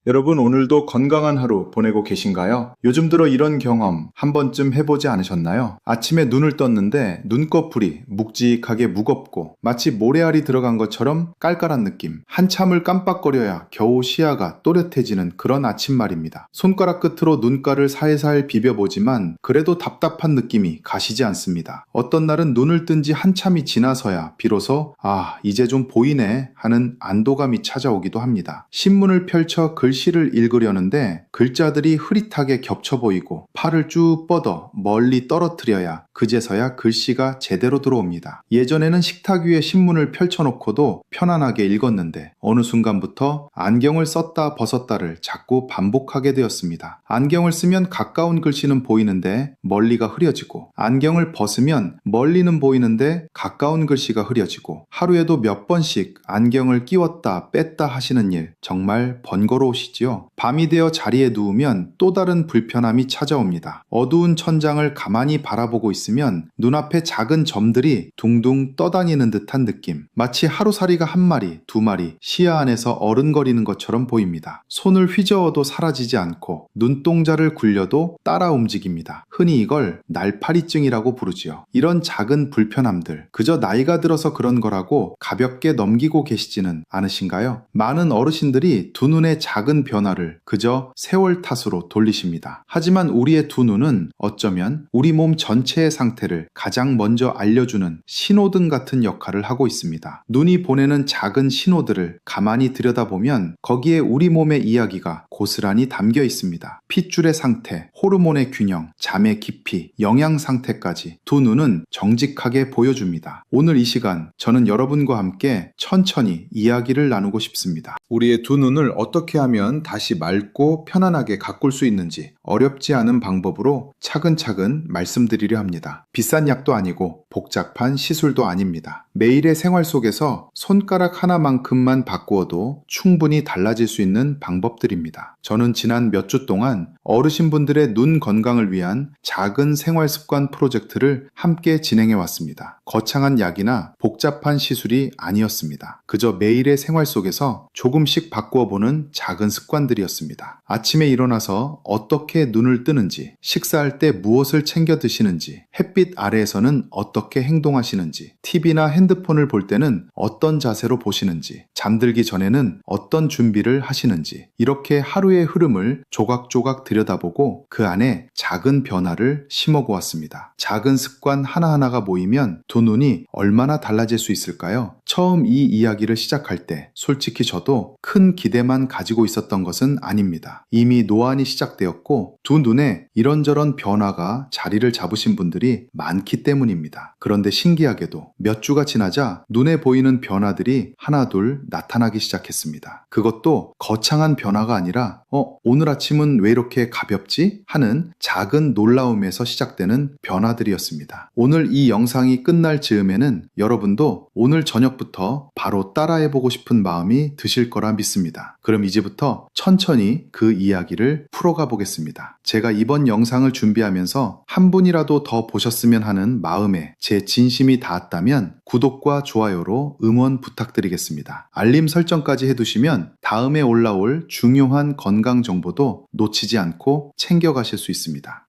여러분, 오늘도 건강한 하루 보내고 계신가요? 요즘 들어 이런 경험 한 번쯤 해보지 않으셨나요? 아침에 눈을 떴는데 눈꺼풀이 묵직하게 무겁고 마치 모래알이 들어간 것처럼 깔깔한 느낌. 한참을 깜빡거려야 겨우 시야가 또렷해지는 그런 아침 말입니다. 손가락 끝으로 눈가를 살살 비벼보지만 그래도 답답한 느낌이 가시지 않습니다. 어떤 날은 눈을 뜬 지 한참이 지나서야 비로소 이제 좀 보이네 하는 안도감이 찾아오기도 합니다. 신문을 펼쳐 글씨를 읽으려는데 글자들이 흐릿하게 겹쳐 보이고 팔을 쭉 뻗어 멀리 떨어뜨려야 그제서야 글씨가 제대로 들어옵니다. 예전에는 식탁 위에 신문을 펼쳐놓고도 편안하게 읽었는데 어느 순간부터 안경을 썼다 벗었다를 자꾸 반복하게 되었습니다. 안경을 쓰면 가까운 글씨는 보이는데 멀리가 흐려지고, 안경을 벗으면 멀리는 보이는데 가까운 글씨가 흐려지고, 하루에도 몇 번씩 안경을 끼웠다 뺐다 하시는 일 정말 번거로우시지요? 밤이 되어 자리에 누우면 또 다른 불편함이 찾아옵니다. 어두운 천장을 가만히 바라보고 있으면 눈앞에 작은 점들이 둥둥 떠다니는 듯한 느낌. 마치 하루살이가 한 마리, 두 마리 시야 안에서 어른거리는 것처럼 보입니다. 손을 휘저어도 사라지지 않고 눈동자를 굴려도 따라 움직입니다. 흔히 이걸 날파리증이라고 부르지요. 이런 작은 불편함들, 그저 나이가 들어서 그런 거라고 가볍게 넘기고 계시지는 않으신가요? 많은 어르신들이 두 눈의 작은 변화를 그저 세월 탓으로 돌리십니다. 하지만 우리의 두 눈은 어쩌면 우리 몸 전체의 상태를 가장 먼저 알려주는 신호등 같은 역할을 하고 있습니다. 눈이 보내는 작은 신호들을 가만히 들여다보면 거기에 우리 몸의 이야기가 고스란히 담겨 있습니다. 핏줄의 상태, 호르몬의 균형, 잠의 깊이, 영양 상태까지 두 눈은 정직하게 보여줍니다. 오늘 이 시간 저는 여러분과 함께 천천히 이야기를 나누고 싶습니다. 우리의 두 눈을 어떻게 하면 다시 맑고 편안하게 가꿀 수 있는지 어렵지 않은 방법으로 차근차근 말씀드리려 합니다. 비싼 약도 아니고 복잡한 시술도 아닙니다. 매일의 생활 속에서 손가락 하나만큼만 바꾸어도 충분히 달라질 수 있는 방법들입니다. 저는 지난 몇 주 동안 어르신분들의 눈 건강을 위한 작은 생활 습관 프로젝트를 함께 진행해 왔습니다. 거창한 약이나 복잡한 시술이 아니었습니다. 그저 매일의 생활 속에서 조금씩 바꾸어 보는 작은 습관들이었습니다. 아침에 일어나서 어떻게 눈을 뜨는지, 식사할 때 무엇을 챙겨 드시는지, 햇빛 아래에서는 어떻게 행동하시는지, TV나 핸드폰을 볼 때는 어떤 자세로 보시는지, 잠들기 전에는 어떤 준비를 하시는지, 이렇게 하루의 흐름을 조각조각 들여다보고 그 안에 작은 변화를 심어보았습니다. 작은 습관 하나하나가 모이면 두 눈이 얼마나 달라질 수 있을까요? 처음 이 이야기를 시작할 때 솔직히 저도 큰 기대만 가지고 있었던 것은 아닙니다. 이미 노안이 시작되었고 두 눈에 이런저런 변화가 자리를 잡으신 분들이 많기 때문입니다. 그런데 신기하게도 몇 주가 지나자 눈에 보이는 변화들이 하나둘 나타나기 시작했습니다. 그것도 거창한 변화가 아니라 오늘 아침은 왜 이렇게 가볍지? 하는 작은 놀라움에서 시작되는 변화들이었습니다. 오늘 이 영상이 끝날 즈음에는 여러분도 오늘 저녁부터 바로 따라해보고 싶은 마음이 드실 거라 믿습니다. 그럼 이제부터 천천히 그 이야기를 풀어가 보겠습니다. 제가 이번 영상을 준비하면서 한 분이라도 더 보셨으면 하는 마음에 제 진심이 닿았다면 구독과 좋아요로 응원 부탁드리겠습니다. 알림 설정까지 해두시면 다음에 올라올 중요한 건강 정보도 놓치지 않고 챙겨가실 수 있습니다.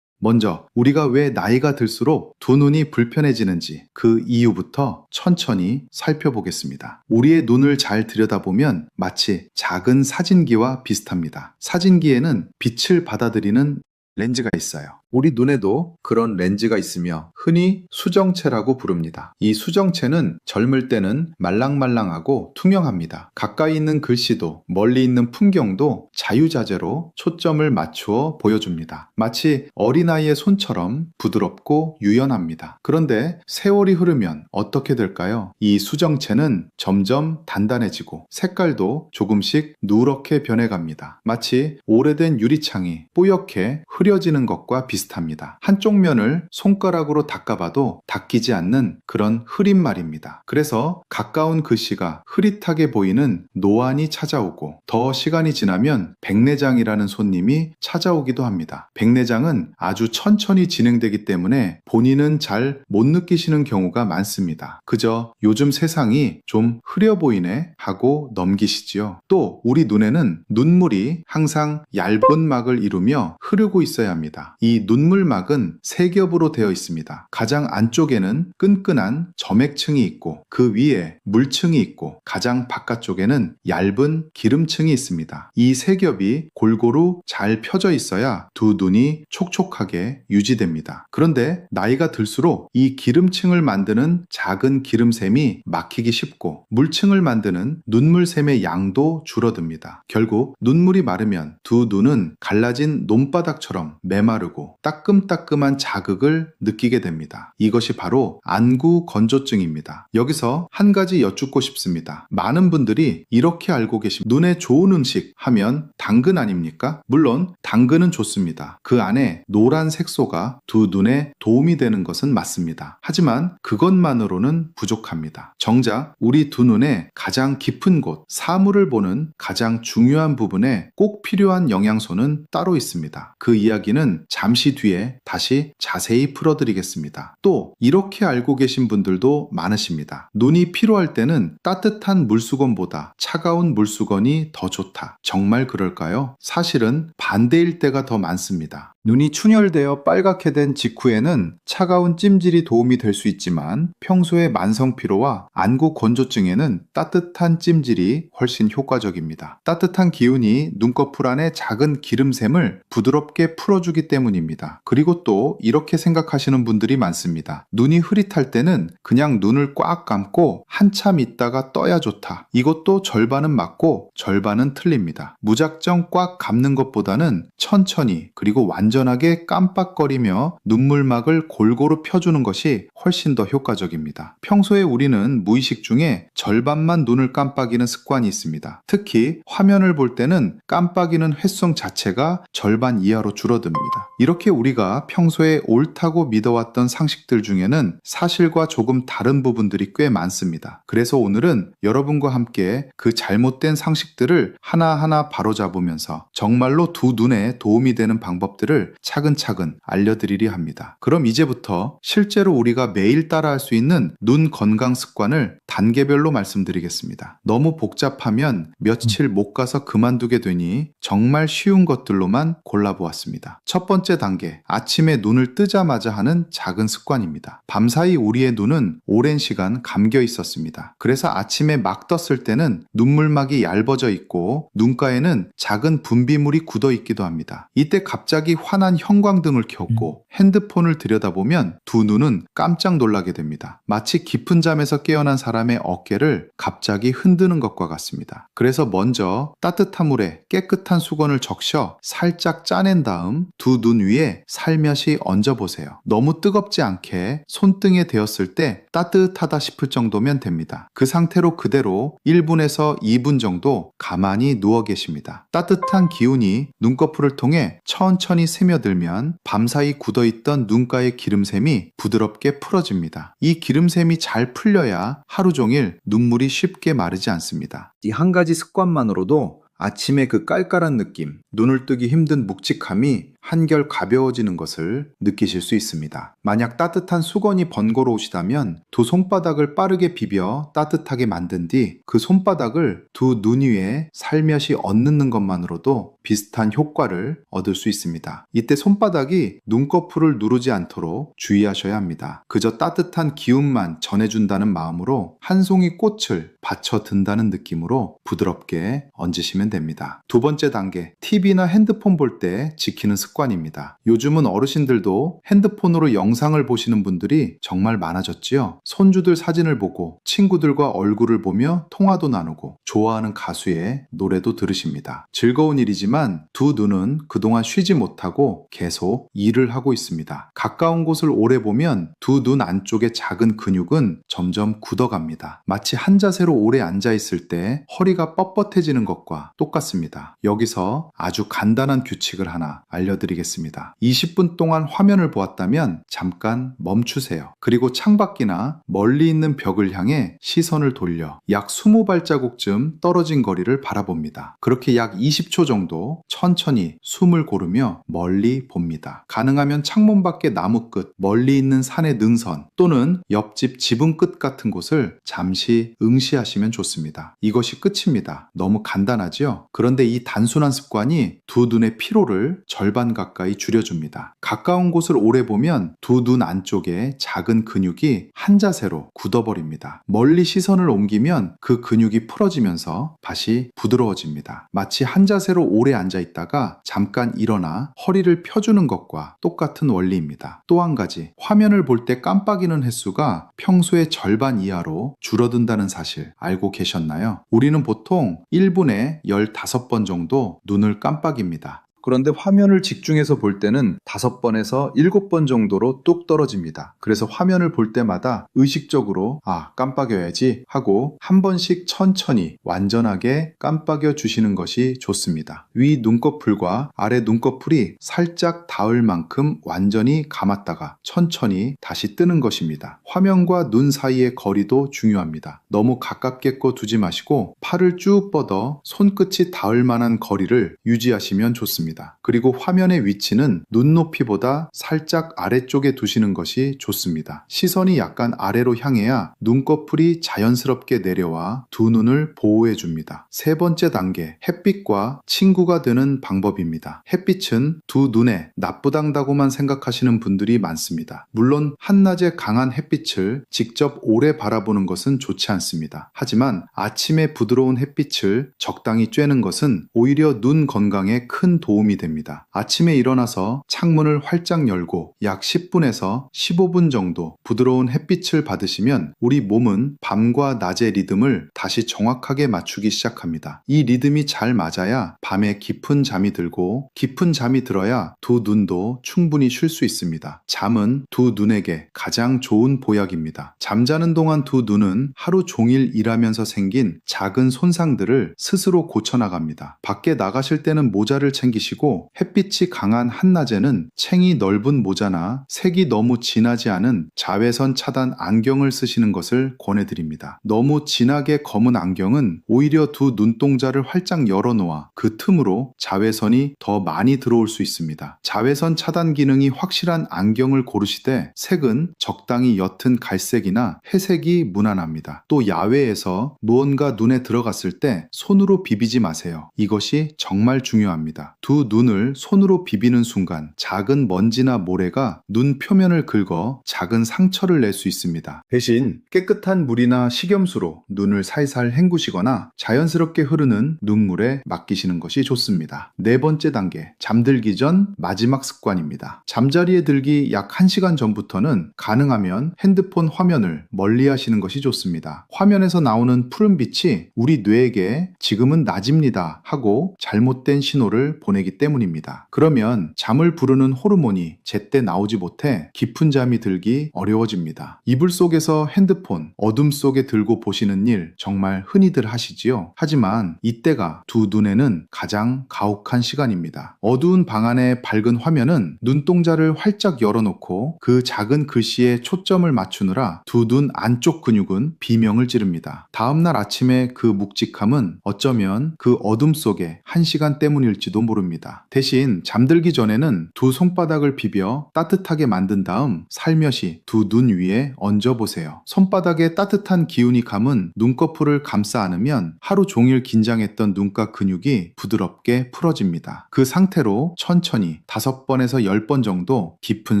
먼저 우리가 왜 나이가 들수록 두 눈이 불편해지는지 그 이유부터 천천히 살펴보겠습니다. 우리의 눈을 잘 들여다보면 마치 작은 사진기와 비슷합니다. 사진기에는 빛을 받아들이는 렌즈가 있어요. 우리 눈에도 그런 렌즈가 있으며 흔히 수정체라고 부릅니다. 이 수정체는 젊을 때는 말랑말랑하고 투명합니다. 가까이 있는 글씨도 멀리 있는 풍경도 자유자재로 초점을 맞추어 보여줍니다. 마치 어린아이의 손처럼 부드럽고 유연합니다. 그런데 세월이 흐르면 어떻게 될까요? 이 수정체는 점점 단단해지고 색깔도 조금씩 누렇게 변해갑니다. 마치 오래된 유리창이 뿌옇게 흐려지는 것과 비슷합니다. 비슷합니다. 한쪽 면을 손가락으로 닦아봐도 닦이지 않는 그런 흐린 말입니다. 그래서 가까운 글씨가 흐릿하게 보이는 노안이 찾아오고 더 시간이 지나면 백내장이라는 손님이 찾아오기도 합니다. 백내장은 아주 천천히 진행되기 때문에 본인은 잘 못 느끼시는 경우가 많습니다. 그저 요즘 세상이 좀 흐려 보이네 하고 넘기시지요. 또 우리 눈에는 눈물이 항상 얇은 막을 이루며 흐르고 있어야 합니다. 이 눈물막은 세 겹으로 되어 있습니다. 가장 안쪽에는 끈끈한 점액층이 있고 그 위에 물층이 있고 가장 바깥쪽에는 얇은 기름층이 있습니다. 이 세 겹이 골고루 잘 펴져 있어야 두 눈이 촉촉하게 유지됩니다. 그런데 나이가 들수록 이 기름층을 만드는 작은 기름샘이 막히기 쉽고 물층을 만드는 눈물샘의 양도 줄어듭니다. 결국 눈물이 마르면 두 눈은 갈라진 논바닥처럼 메마르고 따끔따끔한 자극을 느끼게 됩니다. 이것이 바로 안구 건조증입니다. 여기서 한 가지 여쭙고 싶습니다. 많은 분들이 이렇게 알고 계십니다. 눈에 좋은 음식 하면 당근 아닙니까? 물론 당근은 좋습니다. 그 안에 노란 색소가 두 눈에 도움이 되는 것은 맞습니다. 하지만 그것만으로는 부족합니다. 정작 우리 두 눈의 가장 깊은 곳, 사물을 보는 가장 중요한 부분에 꼭 필요한 영양소는 따로 있습니다. 그 이야기는 잠시 뒤에 다시 자세히 풀어드리겠습니다. 또 이렇게 알고 계신 분들도 많으십니다. 눈이 피로할 때는 따뜻한 물수건보다 차가운 물수건이 더 좋다. 정말 그럴까요? 사실은 반대일 때가 더 많습니다. 눈이 충혈되어 빨갛게 된 직후에는 차가운 찜질이 도움이 될 수 있지만 평소에 만성 피로와 안구 건조증에는 따뜻한 찜질이 훨씬 효과적입니다. 따뜻한 기운이 눈꺼풀 안에 작은 기름샘을 부드럽게 풀어주기 때문입니다. 그리고 또 이렇게 생각하시는 분들이 많습니다. 눈이 흐릿할 때는 그냥 눈을 꽉 감고 한참 있다가 떠야 좋다. 이것도 절반은 맞고 절반은 틀립니다. 무작정 꽉 감는 것보다는 천천히 그리고 완전하게 깜빡거리며 눈물막을 골고루 펴주는 것이 훨씬 더 효과적입니다. 평소에 우리는 무의식 중에 절반만 눈을 깜빡이는 습관이 있습니다. 특히 화면을 볼 때는 깜빡이는 횟수 자체가 절반 이하로 줄어듭니다. 이렇게 우리가 평소에 옳다고 믿어왔던 상식들 중에는 사실과 조금 다른 부분들이 꽤 많습니다. 그래서 오늘은 여러분과 함께 그 잘못된 상식들을 하나하나 바로잡으면서 정말로 두 눈에 도움이 되는 방법들을 차근차근 알려드리려 합니다. 그럼 이제부터 실제로 우리가 매일 따라할 수 있는 눈 건강 습관을 단계별로 말씀드리겠습니다. 너무 복잡하면 며칠 못 가서 그만두게 되니 정말 쉬운 것들로만 골라보았습니다. 첫 번째 단계, 아침에 눈을 뜨자마자 하는 작은 습관입니다. 밤사이 우리의 눈은 오랜 시간 감겨 있었습니다. 그래서 아침에 막 떴을 때는 눈물막이 얇아져 있고 눈가에는 작은 분비물이 굳어 있기도 합니다. 이때 갑자기 환한 형광등을 켰고 핸드폰을 들여다보면 두 눈은 깜짝 놀라게 됩니다. 마치 깊은 잠에서 깨어난 사람의 어깨를 갑자기 흔드는 것과 같습니다. 그래서 먼저 따뜻한 물에 깨끗한 수건을 적셔 살짝 짜낸 다음 두 눈 위에 살며시 얹어보세요. 너무 뜨겁지 않게 손등에 대었을 때 따뜻하다 싶을 정도면 됩니다. 그 상태로 그대로 1분에서 2분 정도 가만히 누워 계십니다. 따뜻한 기운이 눈꺼풀을 통해 천천히 스며들면 밤사이 굳어있던 눈가의 기름샘이 부드럽게 풀어집니다. 이 기름샘이 잘 풀려야 하루 종일 눈물이 쉽게 마르지 않습니다. 이 한 가지 습관만으로도 아침에 그 깔깔한 느낌, 눈을 뜨기 힘든 묵직함이 한결 가벼워지는 것을 느끼실 수 있습니다. 만약 따뜻한 수건이 번거로우시다면 두 손바닥을 빠르게 비벼 따뜻하게 만든 뒤 그 손바닥을 두 눈 위에 살며시 얹는 것만으로도 비슷한 효과를 얻을 수 있습니다. 이때 손바닥이 눈꺼풀을 누르지 않도록 주의하셔야 합니다. 그저 따뜻한 기운만 전해준다는 마음으로 한 송이 꽃을 받쳐든다는 느낌으로 부드럽게 얹으시면 됩니다. 두 번째 단계, TV나 핸드폰 볼 때 지키는 습관입니다. 요즘은 어르신들도 핸드폰으로 영상을 보시는 분들이 정말 많아졌지요. 손주들 사진을 보고 친구들과 얼굴을 보며 통화도 나누고 좋아하는 가수의 노래도 들으십니다. 즐거운 일이지만 두 눈은 그동안 쉬지 못하고 계속 일을 하고 있습니다. 가까운 곳을 오래 보면 두 눈 안쪽의 작은 근육은 점점 굳어갑니다. 마치 한 자세로 오래 앉아 있을 때 허리가 뻣뻣해지는 것과 똑같습니다. 여기서 아주 간단한 규칙을 하나 알려드립니다. 알려드리겠습니다. 20분 동안 화면을 보았다면 잠깐 멈추세요. 그리고 창밖이나 멀리 있는 벽을 향해 시선을 돌려 약 20발자국쯤 떨어진 거리를 바라봅니다. 그렇게 약 20초 정도 천천히 숨을 고르며 멀리 봅니다. 가능하면 창문 밖의 나무 끝, 멀리 있는 산의 능선 또는 옆집 지붕 끝 같은 곳을 잠시 응시하시면 좋습니다. 이것이 끝입니다. 너무 간단하죠? 그런데 이 단순한 습관이 두 눈의 피로를 절반 가까이 줄여줍니다. 가까운 곳을 오래 보면 두 눈 안쪽에 작은 근육이 한 자세로 굳어버립니다. 멀리 시선을 옮기면 그 근육이 풀어지면서 다시 부드러워집니다. 마치 한 자세로 오래 앉아 있다가 잠깐 일어나 허리를 펴주는 것과 똑같은 원리입니다. 또 한 가지, 화면을 볼 때 깜빡이는 횟수가 평소의 절반 이하로 줄어든다는 사실 알고 계셨나요? 우리는 보통 1분에 15번 정도 눈을 깜빡입니다. 그런데 화면을 집중해서 볼 때는 5번에서 7번 정도로 뚝 떨어집니다. 그래서 화면을 볼 때마다 의식적으로 깜빡여야지 하고 한 번씩 천천히 완전하게 깜빡여 주시는 것이 좋습니다. 위 눈꺼풀과 아래 눈꺼풀이 살짝 닿을 만큼 완전히 감았다가 천천히 다시 뜨는 것입니다. 화면과 눈 사이의 거리도 중요합니다. 너무 가깝게 두지 마시고 팔을 쭉 뻗어 손끝이 닿을 만한 거리를 유지하시면 좋습니다. 그리고 화면의 위치는 눈높이보다 살짝 아래쪽에 두시는 것이 좋습니다. 시선이 약간 아래로 향해야 눈꺼풀이 자연스럽게 내려와 두 눈을 보호해 줍니다. 세 번째 단계, 햇빛과 친구가 되는 방법입니다. 햇빛은 두 눈에 나쁘다고만 생각하시는 분들이 많습니다. 물론 한낮에 강한 햇빛을 직접 오래 바라보는 것은 좋지 않습니다. 하지만 아침에 부드러운 햇빛을 적당히 쬐는 것은 오히려 눈 건강에 큰 도움이 됩니다. 아침에 일어나서 창문을 활짝 열고 약 10분에서 15분 정도 부드러운 햇빛을 받으시면 우리 몸은 밤과 낮의 리듬을 다시 정확하게 맞추기 시작합니다. 이 리듬이 잘 맞아야 밤에 깊은 잠이 들고 깊은 잠이 들어야 두 눈도 충분히 쉴 수 있습니다. 잠은 두 눈에게 가장 좋은 보약입니다. 잠자는 동안 두 눈은 하루 종일 일하면서 생긴 작은 손상들을 스스로 고쳐나갑니다. 밖에 나가실 때는 모자를 챙기시고 햇빛이 강한 한낮에는 챙이 넓은 모자나 색이 너무 진하지 않은 자외선 차단 안경을 쓰시는 것을 권해드립니다. 너무 진하게 검은 안경은 오히려 두 눈동자를 활짝 열어놓아 그 틈으로 자외선이 더 많이 들어올 수 있습니다. 자외선 차단 기능이 확실한 안경을 고르시되 색은 적당히 옅은 갈색이나 회색이 무난합니다. 또 야외에서 무언가 눈에 들어갔을 때 손으로 비비지 마세요. 이것이 정말 중요합니다. 두 눈을 손으로 비비는 순간 작은 먼지나 모래가 눈 표면을 긁어 작은 상처를 낼 수 있습니다. 대신 깨끗한 물이나 식염수로 눈을 살살 헹구시거나 자연스럽게 흐르는 눈물에 맡기시는 것이 좋습니다. 네 번째 단계, 잠들기 전 마지막 습관입니다. 잠자리에 들기 약 1시간 전부터는 가능하면 핸드폰 화면을 멀리 하시는 것이 좋습니다. 화면에서 나오는 푸른빛이 우리 뇌에게 지금은 낮입니다 하고 잘못된 신호를 보내기 때문입니다. 그러면 잠을 부르는 호르몬이 제때 나오지 못해 깊은 잠이 들기 어려워집니다. 이불 속에서 핸드폰 어둠 속에 들고 보시는 일 정말 흔히들 하시지요. 하지만 이때가 두 눈에는 가장 가혹한 시간입니다. 어두운 방 안의 밝은 화면은 눈동자를 활짝 열어놓고 그 작은 글씨에 초점을 맞추느라 두 눈 안쪽 근육은 비명을 지릅니다. 다음날 아침에 그 묵직함은 어쩌면 그 어둠 속의 1시간 때문일지도 모릅니다. 대신 잠들기 전에는 두 손바닥을 비벼 따뜻하게 만든 다음 살며시 두 눈 위에 얹어보세요. 손바닥에 따뜻한 기운이 감은 눈꺼풀을 감싸 안으면 하루 종일 긴장했던 눈가 근육이 부드럽게 풀어집니다. 그 상태로 천천히 5번에서 10번 정도 깊은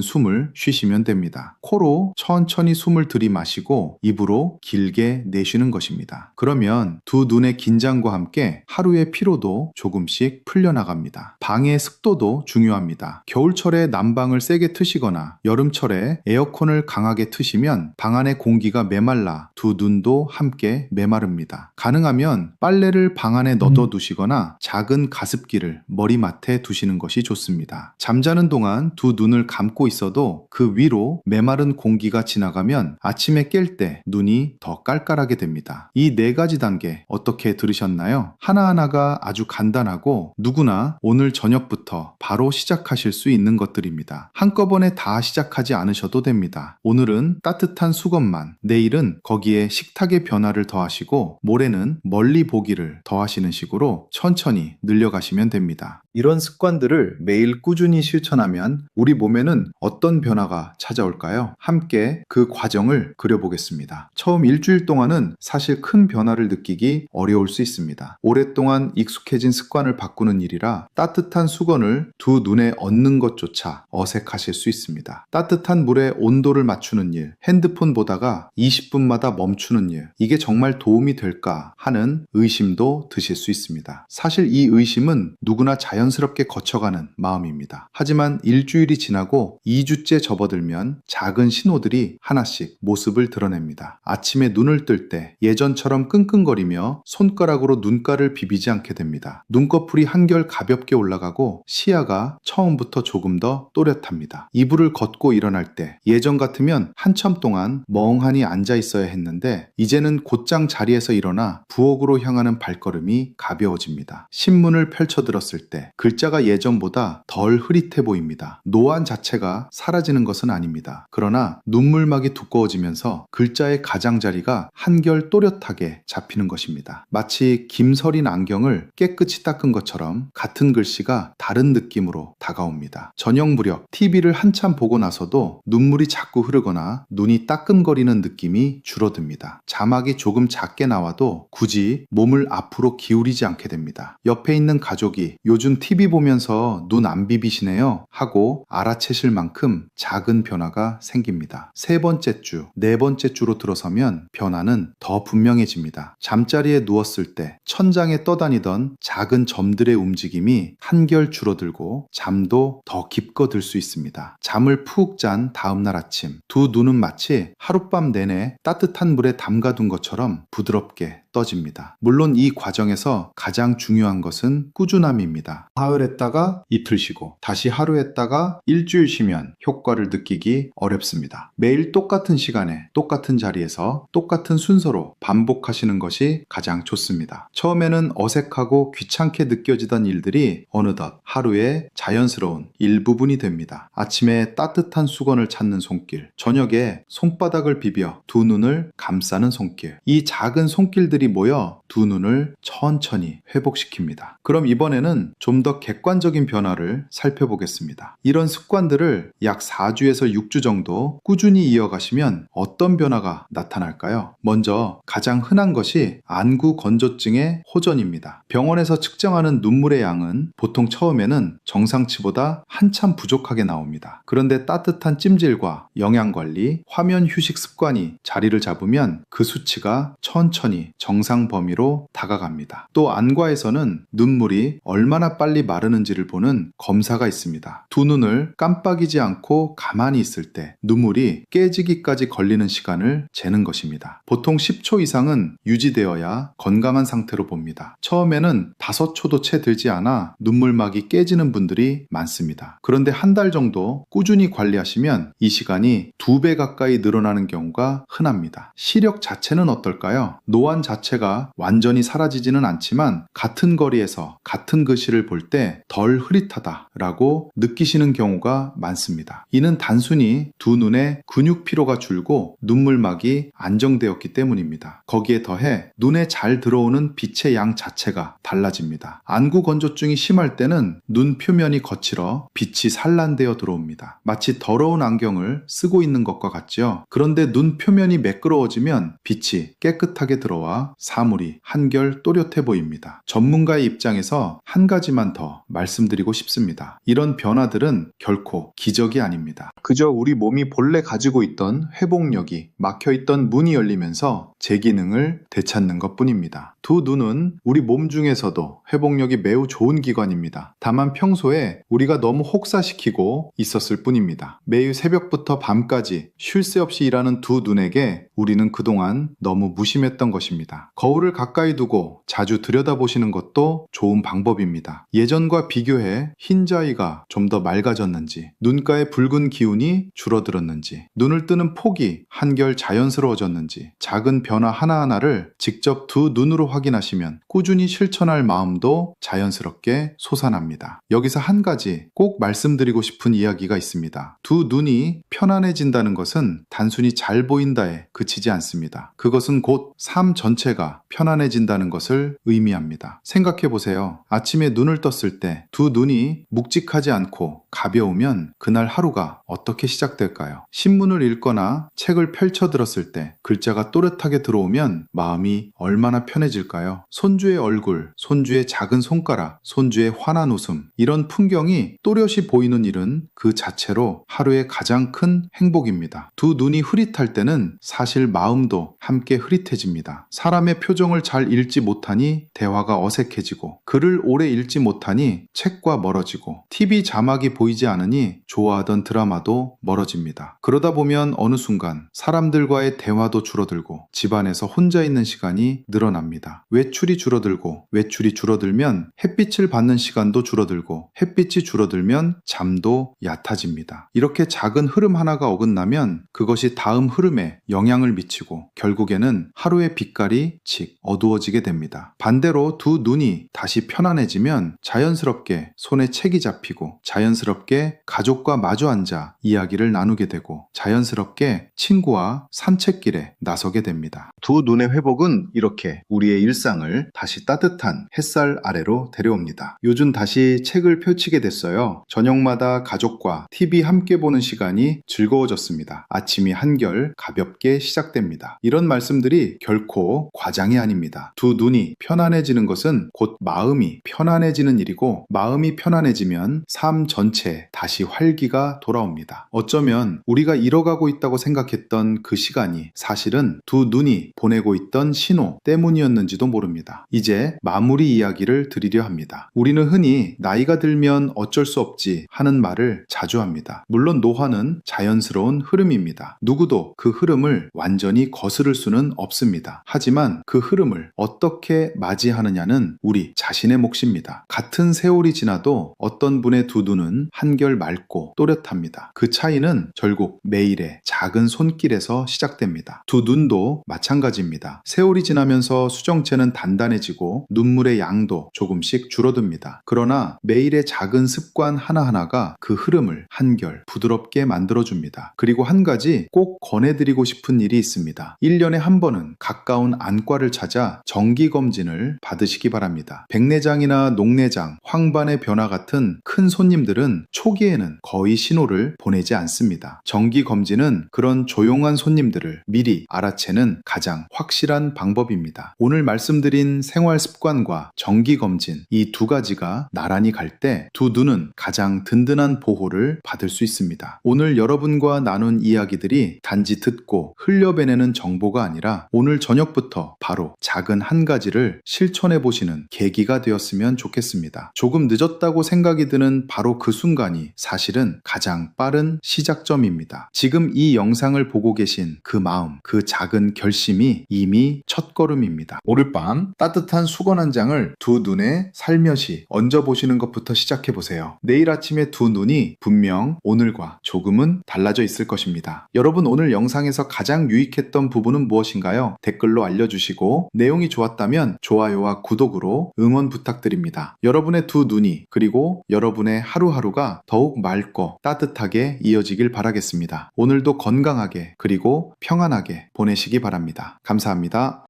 숨을 쉬시면 됩니다. 코로 천천히 숨을 들이마시고 입으로 길게 내쉬는 것입니다. 그러면 두 눈의 긴장과 함께 하루의 피로도 조금씩 풀려나갑니다. 방의 습도도 중요합니다. 겨울철에 난방을 세게 트시거나 여름철에 에어컨을 강하게 트시면 방 안의 공기가 메말라 두 눈도 함께 메마릅니다. 가능하면 빨래를 방 안에 넣어두시거나 작은 가습기를 머리맡에 두시는 것이 좋습니다. 잠자는 동안 두 눈을 감고 있어도 그 위로 메마른 공기가 지나가면 아침에 깰 때 눈이 더 깔깔하게 됩니다. 이 4가지 단계 어떻게 들으셨나요? 하나하나가 아주 간단하고 누구나 오늘 오늘 저녁부터 바로 시작하실 수 있는 것들입니다. 한꺼번에 다 시작하지 않으셔도 됩니다. 오늘은 따뜻한 수건만, 내일은 거기에 식탁의 변화를 더하시고 모레는 멀리 보기를 더하시는 식으로 천천히 늘려가시면 됩니다. 이런 습관들을 매일 꾸준히 실천하면 우리 몸에는 어떤 변화가 찾아올까요? 함께 그 과정을 그려보겠습니다. 처음 일주일 동안은 사실 큰 변화를 느끼기 어려울 수 있습니다. 오랫동안 익숙해진 습관을 바꾸는 일이라 따뜻한 수건을 두 눈에 얹는 것조차 어색하실 수 있습니다. 따뜻한 물에 온도를 맞추는 일, 핸드폰 보다가 20분마다 멈추는 일, 이게 정말 도움이 될까 하는 의심도 드실 수 있습니다. 사실 이 의심은 누구나 자연스럽게 거쳐가는 마음입니다. 하지만 일주일이 지나고 2주째 접어들면 작은 신호들이 하나씩 모습을 드러냅니다. 아침에 눈을 뜰 때 예전처럼 끙끙거리며 손가락으로 눈가를 비비지 않게 됩니다. 눈꺼풀이 한결 가볍게 올라가고 시야가 처음부터 조금 더 또렷합니다. 이불을 걷고 일어날 때 예전 같으면 한참 동안 멍하니 앉아 있어야 했는데 이제는 곧장 자리에서 일어나 부엌으로 향하는 발걸음이 가벼워집니다. 신문을 펼쳐들었을 때 글자가 예전보다 덜 흐릿해 보입니다. 노안 자체가 사라지는 것은 아닙니다. 그러나 눈물막이 두꺼워지면서 글자의 가장자리가 한결 또렷하게 잡히는 것입니다. 마치 김서린 안경을 깨끗이 닦은 것처럼 같은 글씨가 다른 느낌으로 다가옵니다. 저녁 무렵 TV를 한참 보고 나서도 눈물이 자꾸 흐르거나 눈이 따끔거리는 느낌이 줄어듭니다. 자막이 조금 작게 나와도 굳이 몸을 앞으로 기울이지 않게 됩니다. 옆에 있는 가족이 요즘 TV 보면서 눈 안 비비시네요 하고 알아채실 만큼 작은 변화가 생깁니다. 세 번째 주, 네 번째 주로 들어서면 변화는 더 분명해집니다. 잠자리에 누웠을 때 천장에 떠다니던 작은 점들의 움직임이 한결 줄어들고 잠도 더 깊어들 수 있습니다. 잠을 푹 잔 다음날 아침 두 눈은 마치 하룻밤 내내 따뜻한 물에 담가둔 것처럼 부드럽게 떠집니다. 물론 이 과정에서 가장 중요한 것은 꾸준함입니다. 사흘 했다가 이틀 쉬고 다시 하루 했다가 일주일 쉬면 효과를 느끼기 어렵습니다. 매일 똑같은 시간에 똑같은 자리에서 똑같은 순서로 반복하시는 것이 가장 좋습니다. 처음에는 어색하고 귀찮게 느껴지던 일들이 어느덧 하루의 자연스러운 일부분이 됩니다. 아침에 따뜻한 수건을 찾는 손길, 저녁에 손바닥을 비벼 두 눈을 감싸는 손길, 이 작은 손길들이 모여 두 눈을 천천히 회복시킵니다. 그럼 이번에는 좀 더 객관적인 변화를 살펴보겠습니다. 이런 습관들을 약 4주에서 6주 정도 꾸준히 이어가시면 어떤 변화가 나타날까요? 먼저 가장 흔한 것이 안구 건조증의 호전입니다. 병원에서 측정하는 눈물의 양은 보통 처음에는 정상치보다 한참 부족하게 나옵니다. 그런데 따뜻한 찜질과 영양관리, 화면 휴식 습관이 자리를 잡으면 그 수치가 천천히 정상 범위로 다가갑니다. 또 안과에서는 눈물이 얼마나 빨리 마르는지를 보는 검사가 있습니다. 두 눈을 깜빡이지 않고 가만히 있을 때 눈물이 깨지기까지 걸리는 시간을 재는 것입니다. 보통 10초 이상은 유지되어야 건강한 상태로 봅니다. 처음에는 5초도 채 들지 않아 눈물막이 깨지는 분들이 많습니다. 그런데 한 달 정도 꾸준히 관리하시면 이 시간이 2배 가까이 늘어나는 경우가 흔합니다. 시력 자체는 어떨까요? 노안 자체가 완전히 사라지지는 않지만 같은 거리에서 같은 글씨를 볼 때 덜 흐릿하다라고 느끼시는 경우가 많습니다. 이는 단순히 두 눈에 근육 피로가 줄고 눈물막이 안정되었기 때문입니다. 거기에 더해 눈에 잘 들어오는 빛의 양 자체가 달라집니다. 안구 건조증이 심할 때는 눈 표면이 거칠어 빛이 산란되어 들어옵니다. 마치 더러운 안경을 쓰고 있는 것과 같죠. 그런데 눈 표면이 매끄러워지면 빛이 깨끗하게 들어와 사물이 한결 또렷해 보입니다. 전문가의 입장에서 한 가지만 더 말씀드리고 싶습니다. 이런 변화들은 결코 기적이 아닙니다. 그저 우리 몸이 본래 가지고 있던 회복력이 막혀있던 문이 열리면서 제 기능을 되찾는 것뿐입니다. 두 눈은 우리 몸 중에서도 회복력이 매우 좋은 기관입니다. 다만 평소에 우리가 너무 혹사시키고 있었을 뿐입니다. 매일 새벽부터 밤까지 쉴 새 없이 일하는 두 눈에게 우리는 그동안 너무 무심했던 것입니다. 거울을 가까이 두고 자주 들여다보시는 것도 좋은 방법입니다. 예전과 비교해 흰자위가 좀 더 맑아졌는지, 눈가의 붉은 기운이 줄어들었는지, 눈을 뜨는 폭이 한결 자연스러워졌는지 작은 변화 하나하나를 직접 두 눈으로 확인하시면 꾸준히 실천할 마음도 자연스럽게 함께 솟아납니다. 여기서 한 가지 꼭 말씀드리고 싶은 이야기가 있습니다. 두 눈이 편안해진다는 것은 단순히 잘 보인다에 그치지 않습니다. 그것은 곧 삶 전체가 편안해진다는 것을 의미합니다. 생각해 보세요. 아침에 눈을 떴을 때 두 눈이 묵직하지 않고 가벼우면 그날 하루가 어떻게 시작될까요? 신문을 읽거나 책을 펼쳐 들었을 때 글자가 또렷하게 들어오면 마음이 얼마나 편해질까요? 손주의 얼굴, 손주의 작은 손가락, 손주의 환한 웃음, 이런 풍경이 또렷이 보이는 일은 그 자체로 하루의 가장 큰 행복입니다. 두 눈이 흐릿할 때는 사실 마음도 함께 흐릿해집니다. 사람의 표정을 잘 읽지 못하니 대화가 어색해지고, 글을 오래 읽지 못하니 책과 멀어지고, TV 자막이 보이지 않으니 좋아하던 드라마도 멀어집니다. 그러다 보면 어느 순간 사람들과의 대화도 줄어들고 집안에서 혼자 있는 시간이 늘어납니다. 외출이 줄어들고, 외출이 줄어들면 햇빛을 받는 시간도 줄어들고, 햇빛이 줄어들면 잠도 얕아집니다. 이렇게 작은 흐름 하나가 어긋나면 그것이 다음 흐름에 영향을 미치고 결국에는 하루의 빛깔이 칙 어두워지게 됩니다. 반대로 두 눈이 다시 편안해지면 자연스럽게 손에 책이 잡히고, 자연스럽게 가족과 마주 앉아 이야기를 나누게 되고, 자연스럽게 친구와 산책길에 나서게 됩니다. 두 눈의 회복은 이렇게 우리의 일상을 다시 따뜻한 햇살 아래로 데려옵니다. 요즘 다시 책을 펼치게 됐어요. 저녁마다 가족과 TV 함께 보는 시간이 즐거워졌습니다. 아침이 한결 가볍게 시작됩니다. 이런 말씀들이 결코 과장이 아닙니다. 두 눈이 편안해지는 것은 곧 마음이 편안해지는 일이고, 마음이 편안해지면 삶 전체에 다시 활기가 돌아옵니다. 어쩌면 우리가 잃어가고 있다고 생각했던 그 시간이 사실은 두 눈이 보내고 있던 신호 때문이었는지도 모릅니다. 이제 마무리 이야기를 드리려 합니다. 우리는 흔히 나이가 들면 어쩔 수 없지 하는 말을 자주 합니다. 물론 노화는 자연스러운 흐름입니다. 누구도 그 흐름을 완전히 거스를 수는 없습니다. 하지만 그 흐름을 어떻게 맞이하느냐는 우리 자신의 몫입니다. 같은 세월이 지나도 어떤 분의 두 눈은 한결 맑고 또렷합니다. 그 차이는 결국 매일의 작은 손길에서 시작됩니다. 두 눈도 마찬가지입니다. 세월이 지나면서 수정체는 단단해지고 눈물의 양도 조금씩 줄어듭니다. 그러나 매일의 작은 습관 하나하나가 그 흐름을 한결 부드럽게 만들어줍니다. 그리고 한 가지 꼭 권해드리고 싶은 일이 있습니다. 1년에 한 번은 가까운 안과를 찾아 정기검진을 받으시기 바랍니다. 백내장이나 녹내장, 황반의 변화 같은 큰 손님들은 초기에는 거의 신호를 보내지 않습니다. 정기검진은 그런 조용한 손님들을 미리 알아채는 가장 확실한 방법입니다. 오늘 말씀드린 생활 습관과 정기검진, 이 두 가지가 나란히 갈 때 두 눈은 가장 든든한 보호를 받을 수 있습니다. 오늘 여러분과 나눈 이야기들이 단지 듣고 흘려보내는 정보가 아니라 오늘 저녁부터 바로 작은 한 가지를 실천해 보시는 계기가 되었으면 좋겠습니다. 조금 늦었다고 생각이 드는 바로 그 순간이 사실은 가장 빠른 시작점입니다. 지금 이 영상을 보고 계신 그 마음, 그 작은 결심이 이미 첫걸음입니다. 오늘 밤 따뜻한 수건 한 장을 두 눈에 살며시 얹어보시는 것부터 시작해보세요. 내일 아침에 두 눈이 분명 오늘과 조금은 달라져 있을 것입니다. 여러분, 오늘 영상에서 가장 유익했던 부분은 무엇인가요? 댓글로 알려주시고 내용이 좋았다면 좋아요와 구독으로 응원 부탁드립니다. 여러분의 두 눈이, 그리고 여러분의 하루하루가 더욱 맑고 따뜻하게 이어지길 바라겠습니다. 오늘도 건강하게 그리고 평안하게 보내시기 바랍니다. 감사합니다.